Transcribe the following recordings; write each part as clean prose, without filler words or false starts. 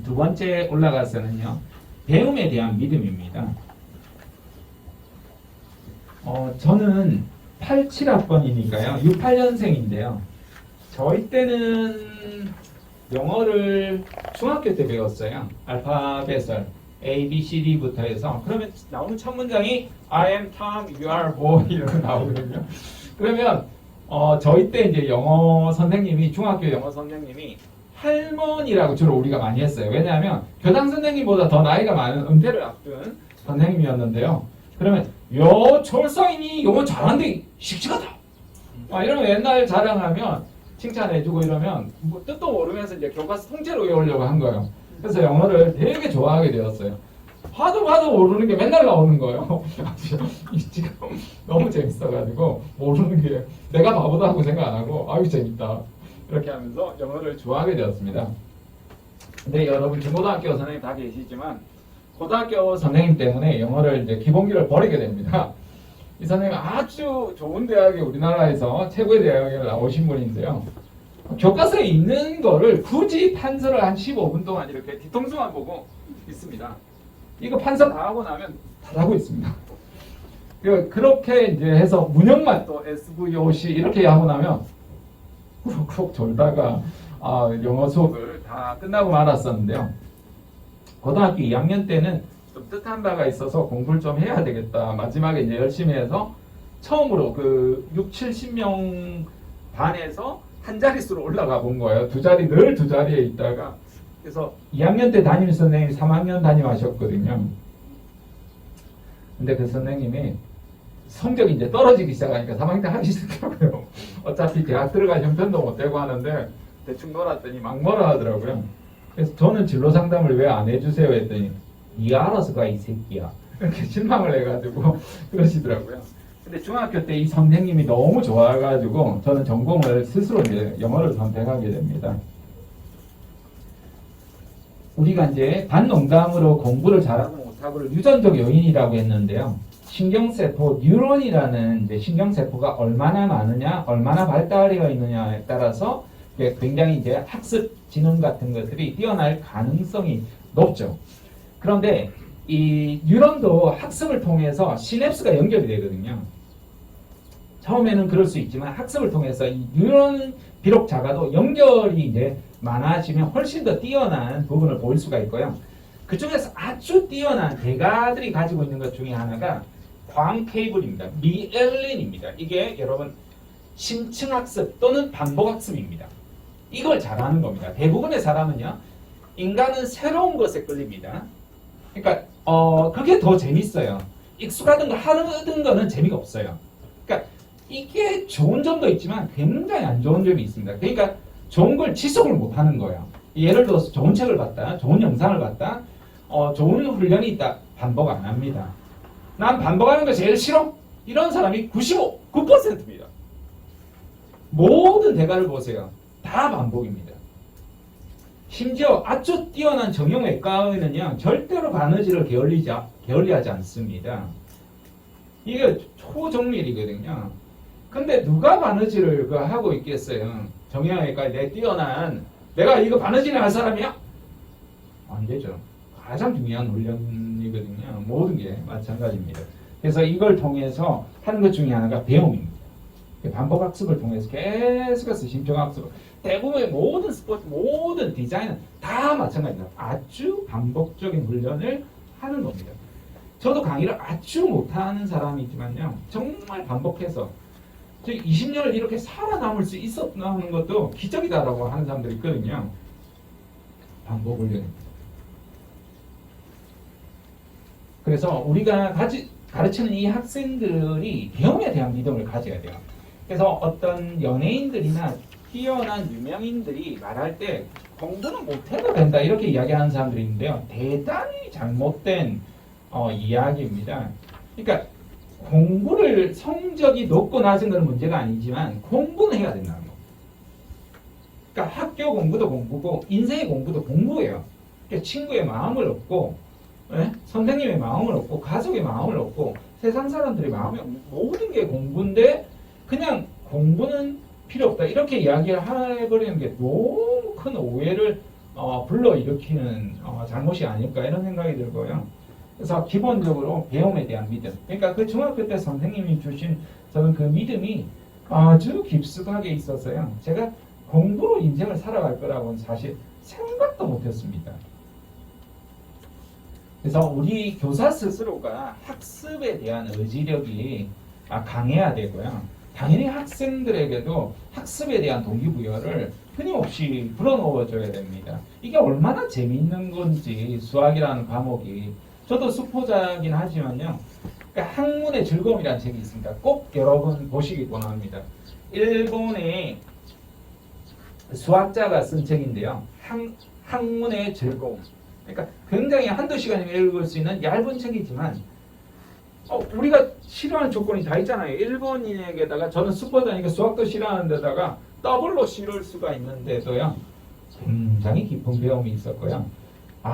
두 번째 올라가서는요, 배움에 대한 믿음입니다. 저는 87학번이니까요, 68년생인데요. 저희 때는 영어를 중학교 때 배웠어요. 알파벳을 A, B, C, D부터 해서. 그러면 나오는 첫 문장이 I am Tom, you are boy 이렇게 나오거든요. 그러면 저희 때 이제 영어 선생님이, 중학교 영어 선생님이 할머니라고 주로 우리가 많이 했어요. 왜냐하면 교장 선생님보다 더 나이가 많은 은퇴를 앞둔 선생님이었는데요. 그러면 철사인이 영어 잘하는데 씩씩하다. 이러면 옛날 자랑하면 칭찬해주고 이러면 뭐 뜻도 모르면서 이제 교과서 통째로 외우려고 한 거예요. 그래서 영어를 되게 좋아하게 되었어요. 봐도 모르는 게 맨날 나오는 거예요. 지금 너무 재밌어가지고 모르는 게 내가 바보다 하고 생각 안 하고 아유 재밌다 이렇게 하면서 영어를 좋아하게 되었습니다. 근데 여러분 중고등학교 선생님 다 계시지만 고등학교 선생님 때문에 영어를 이제 기본기를 버리게 됩니다. 이 선생님 아주 좋은 대학에 우리나라에서 최고의 대학에 나오신 분인데요. 교과서에 있는 거를 굳이 판서를 한 15분 동안 이렇게 뒤통수만 보고 있습니다. 이거 판서 다 하고 나면 다 하고 있습니다. 그렇게 이제 해서 문형만 또 SVOC 이렇게 하고 나면 훅훅 졸다가 영어 수업을 다 끝나고 말았었는데요. 고등학교 2학년 때는 좀 뜻한 바가 있어서 공부를 좀 해야 되겠다. 마지막에 이제 열심히 해서 처음으로 그 70명 반에서 한 자릿수로 올라가 본 거예요. 늘 두 자리에 있다가. 그래서 2학년 때 담임 선생님이 3학년 담임하셨거든요. 근데 그 선생님이 성적이 이제 떨어지기 시작하니까 3학년 때 하기 싫더라고요. 어차피 대학 들어갈 형편도 못 되고 하는데 대충 놀았더니 막 뭐라 하더라고요. 그래서 저는 진로 상담을 왜 안 해주세요 했더니 네가 알아서 가 이 새끼야 이렇게 실망을 해가지고 그러시더라고요. 근데 중학교 때 이 선생님이 너무 좋아가지고 저는 전공을 스스로 이제 영어를 선택하게 됩니다. 우리가 이제 반농담으로 공부를 잘하고 못하고를 유전적 요인이라고 했는데요. 신경세포, 뉴런이라는 이제 신경세포가 얼마나 많으냐, 얼마나 발달되어 있느냐에 따라서 굉장히 이제 학습 지능 같은 것들이 뛰어날 가능성이 높죠. 그런데 이 뉴런도 학습을 통해서 시냅스가 연결이 되거든요. 처음에는 그럴 수 있지만 학습을 통해서 이 뉴런 비록 작아도 연결이 이제 많아지면 훨씬 더 뛰어난 부분을 보일 수가 있고요. 그 중에서 아주 뛰어난 대가들이 가지고 있는 것 중에 하나가 광 케이블입니다. 미엘린입니다. 이게 여러분 심층학습 또는 반복학습입니다. 이걸 잘하는 겁니다. 대부분의 사람은요, 인간은 새로운 것에 끌립니다. 그러니까 그게 더 재밌어요. 익숙하던 거 하던 거는 재미가 없어요. 그러니까 이게 좋은 점도 있지만 굉장히 안 좋은 점이 있습니다. 그러니까 좋은 걸 지속을 못 하는 거예요. 예를 들어서 좋은 책을 봤다, 좋은 영상을 봤다, 좋은 훈련이 있다, 반복 안 합니다. 난 반복하는 거 제일 싫어? 이런 사람이 9%입니다. 모든 대가를 보세요. 다 반복입니다. 심지어 아주 뛰어난 정형외과의는요, 절대로 바느질을 게을리하지 않습니다. 이게 초정밀이거든요. 근데 누가 바느질을 하고 있겠어요? 정형외과에 내가 이거 바느질을 할 사람이야? 안 되죠. 가장 중요한 훈련이거든요. 모든 게 마찬가지입니다. 그래서 이걸 통해서 하는 것 중에 하나가 배움입니다. 반복학습을 통해서 계속해서 심층학습, 대부분의 모든 스포츠, 모든 디자인은 다 마찬가지입니다. 아주 반복적인 훈련을 하는 겁니다. 저도 강의를 아주 못하는 사람이지만요, 정말 반복해서 20년을 이렇게 살아남을 수 있었다는 것도 기적이다라고 하는 사람들이 있거든요. 반복 훈련입니다. 그래서 우리가 가르치는 이 학생들이 배움에 대한 믿음을 가져야 돼요. 그래서 어떤 연예인들이나 뛰어난 유명인들이 말할 때 공부는 못해도 된다 이렇게 이야기하는 사람들이 있는데요. 대단히 잘못된 이야기입니다. 그러니까 공부를 성적이 높고 낮은 건 문제가 아니지만 공부는 해야 된다는 거. 그러니까 학교 공부도 공부고 인생의 공부도 공부예요. 그러니까 친구의 마음을 얻고, 선생님의 마음을 얻고, 가족의 마음을 얻고, 세상 사람들의 마음이 모든 게 공부인데 그냥 공부는 필요 없다 이렇게 이야기를 해버리는 게 너무 큰 오해를 불러일으키는 잘못이 아닐까 이런 생각이 들고요. 그래서 기본적으로 배움에 대한 믿음. 그러니까 그 중학교 때 선생님이 주신 저는 그 믿음이 아주 깊숙하게 있었어요. 제가 공부로 인생을 살아갈 거라고는 사실 생각도 못했습니다. 그래서 우리 교사 스스로가 학습에 대한 의지력이 강해야 되고요. 당연히 학생들에게도 학습에 대한 동기부여를 끊임없이 불어넣어줘야 됩니다. 이게 얼마나 재미있는 건지 수학이라는 과목이 저도 수포자긴 하지만요. 그러니까 학문의 즐거움이라는 책이 있습니다. 꼭 여러분 보시기 권합니다. 일본의 수학자가 쓴 책인데요. 학문의 즐거움. 그러니까 굉장히 한두 시간이면 읽을 수 있는 얇은 책이지만 우리가 싫어하는 조건이 다 있잖아요. 일본인에게다가 저는 수포자니까 수학도 싫어하는 데다가 더블로 싫을 수가 있는데도요. 굉장히 깊은 배움이 있었고요.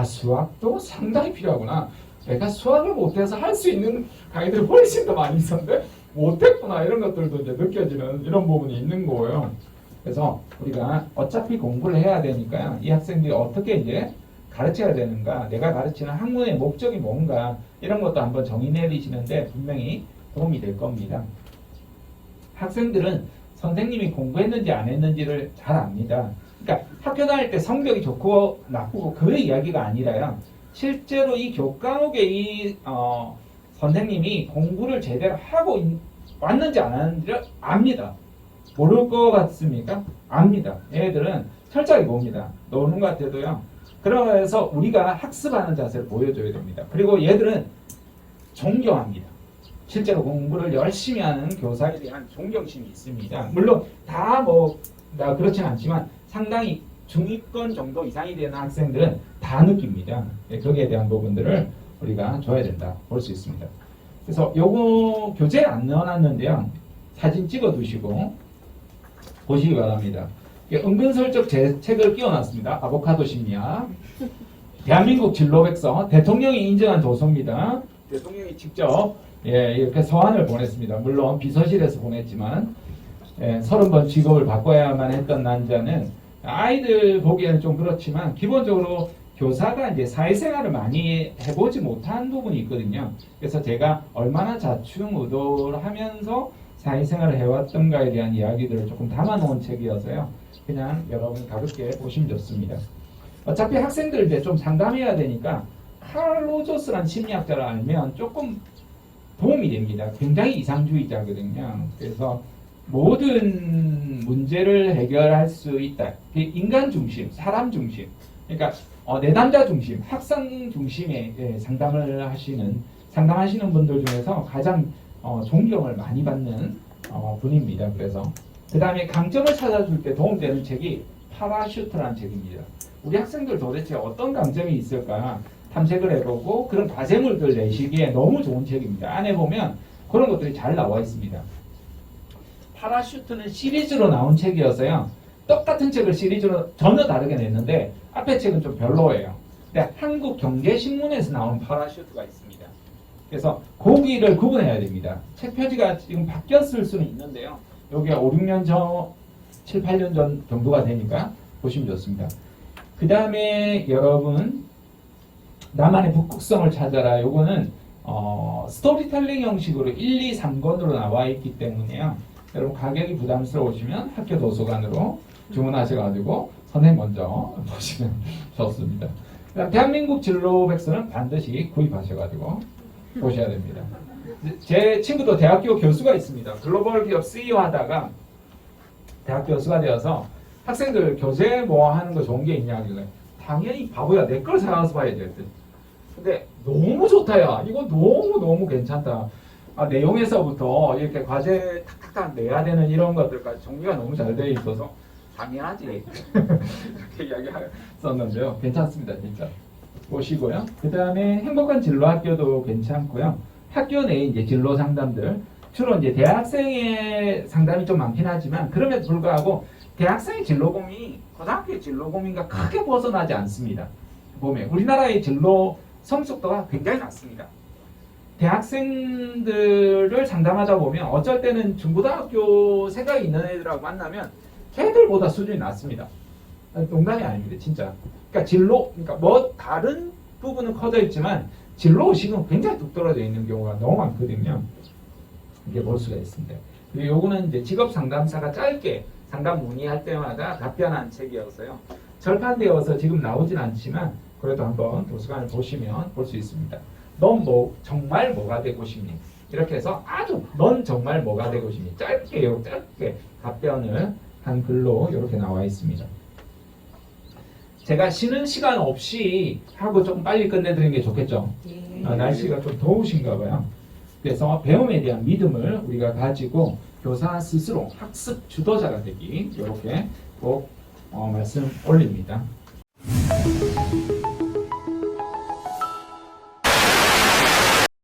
수학도 상당히 필요하구나. 내가 수학을 못해서 할 수 있는 강의들이 훨씬 더 많이 있었는데 못했구나 이런 것들도 이제 느껴지는 이런 부분이 있는 거예요. 그래서 우리가 어차피 공부를 해야 되니까요. 이 학생들이 어떻게 이제 가르쳐야 되는가, 내가 가르치는 학문의 목적이 뭔가 이런 것도 한번 정의 내리시는데 분명히 도움이 될 겁니다. 학생들은 선생님이 공부했는지 안 했는지를 잘 압니다. 그러니까 학교 다닐 때 성적이 좋고 나쁘고 그 이야기가 아니라요. 실제로 이 교과목에 이 선생님이 공부를 제대로 하고 왔는지 안 왔는지를 압니다. 모를 것 같습니까? 압니다. 얘들은 철저하게 봅니다. 노는 것 같아도요. 그래서 우리가 학습하는 자세를 보여줘야 됩니다. 그리고 얘들은 존경합니다. 실제로 공부를 열심히 하는 교사에 대한 존경심이 있습니다. 물론 다 그렇진 않지만 상당히 중위권 정도 이상이 되는 학생들은 다 느낍니다. 거기에 대한 부분들을 우리가 줘야 된다 볼 수 있습니다. 그래서 요거 교재에 안 넣어놨는데요. 사진 찍어 두시고 보시기 바랍니다. 은근슬쩍 제 책을 끼워놨습니다. 아보카도 심리학. 대한민국 진로백서. 대통령이 인정한 도서입니다. 대통령이 직접 이렇게 서한을 보냈습니다. 물론 비서실에서 보냈지만 30번 직업을 바꿔야만 했던 난자는 아이들 보기에는 좀 그렇지만 기본적으로 교사가 이제 사회생활을 많이 해보지 못한 부분이 있거든요. 그래서 제가 얼마나 자충우돌 하면서 사회생활을 해왔던가에 대한 이야기들을 조금 담아놓은 책이어서요. 그냥 여러분 가볍게 보시면 좋습니다. 어차피 학생들 이제 좀 상담해야 되니까 칼 로저스란 심리학자를 알면 조금 도움이 됩니다. 굉장히 이상주의자거든요. 그래서 모든 문제를 해결할 수 있다. 인간 중심, 사람 중심. 그러니까 내담자 중심, 학생 중심의 상담하시는 분들 중에서 가장 존경을 많이 받는 분입니다. 그래서 그 다음에 강점을 찾아줄 때 도움되는 책이 파라슈트라는 책입니다. 우리 학생들 도대체 어떤 강점이 있을까 탐색을 해보고 그런 과제물들 내시기에 너무 좋은 책입니다. 안에 보면 그런 것들이 잘 나와 있습니다. 파라슈트는 시리즈로 나온 책이어서요. 똑같은 책을 시리즈로 전혀 다르게 냈는데 앞에 책은 좀 별로예요. 근데 한국경제신문에서 나온 파라슈트가 있습니다. 그래서 거기를 구분해야 됩니다. 책 표지가 지금 바뀌었을 수는 있는데요. 여기가 5, 6년 전, 7, 8년 전 정도가 되니까 보시면 좋습니다. 그 다음에 여러분 나만의 북극성을 찾아라. 요거는 스토리텔링 형식으로 1, 2, 3권으로 나와 있기 때문에요. 여러분 가격이 부담스러우시면 학교 도서관으로 주문하셔가지고 선생님 먼저 보시면 좋습니다. 그다음 대한민국 진로백서는 반드시 구입하셔가지고 보셔야 됩니다. 제 친구도 대학교 교수가 있습니다. 글로벌 기업 CEO 하다가 대학 교수가 되어서 학생들 교재 뭐 하는 거 좋은 게 있냐 하길래 당연히 바보야 내 걸 사가서 봐야지 했더니 근데 너무 좋다 야 이거 너무 괜찮다. 내용에서부터 이렇게 과제 탁탁탁 내야 되는 이런 것들까지 정리가 너무 잘 되어 있어서 당연하지 이렇게 이야기했었는데요. 괜찮습니다. 진짜 보시고요. 그 다음에 행복한 진로학교도 괜찮고요. 학교 내에 이제 진로 상담들 주로 이제 대학생의 상담이 좀 많긴 하지만 그럼에도 불구하고 대학생의 진로 고민이 고등학교의 진로 고민과 크게 벗어나지 않습니다. 보면 우리나라의 진로 성숙도가 굉장히 낮습니다. 대학생들을 상담하다 보면 어쩔 때는 중고등학교 생각이 있는 애들하고 만나면 걔들보다 수준이 낮습니다. 농담이 아닙니다, 진짜. 그러니까 진로, 그러니까 뭐 다른 부분은 커져 있지만 진로 의식은 굉장히 뚝 떨어져 있는 경우가 너무 많거든요. 이게 볼 수가 있습니다. 그리고 요거는 이제 직업 상담사가 짧게 상담 문의할 때마다 답변한 책이어서요. 절판되어서 지금 나오진 않지만 그래도 한번 도서관을 보시면 볼 수 있습니다. 넌 뭐 정말 뭐가 되고 싶니? 이렇게 해서 아주 넌 정말 뭐가 되고 싶니? 짧게요, 짧게 답변을 한 글로 이렇게 나와 있습니다. 제가 쉬는 시간 없이 하고 조금 빨리 끝내드리는 게 좋겠죠? 예. 날씨가 좀 더우신가 봐요. 그래서 배움에 대한 믿음을 우리가 가지고 교사 스스로 학습 주도자가 되기 이렇게 꼭 말씀 올립니다.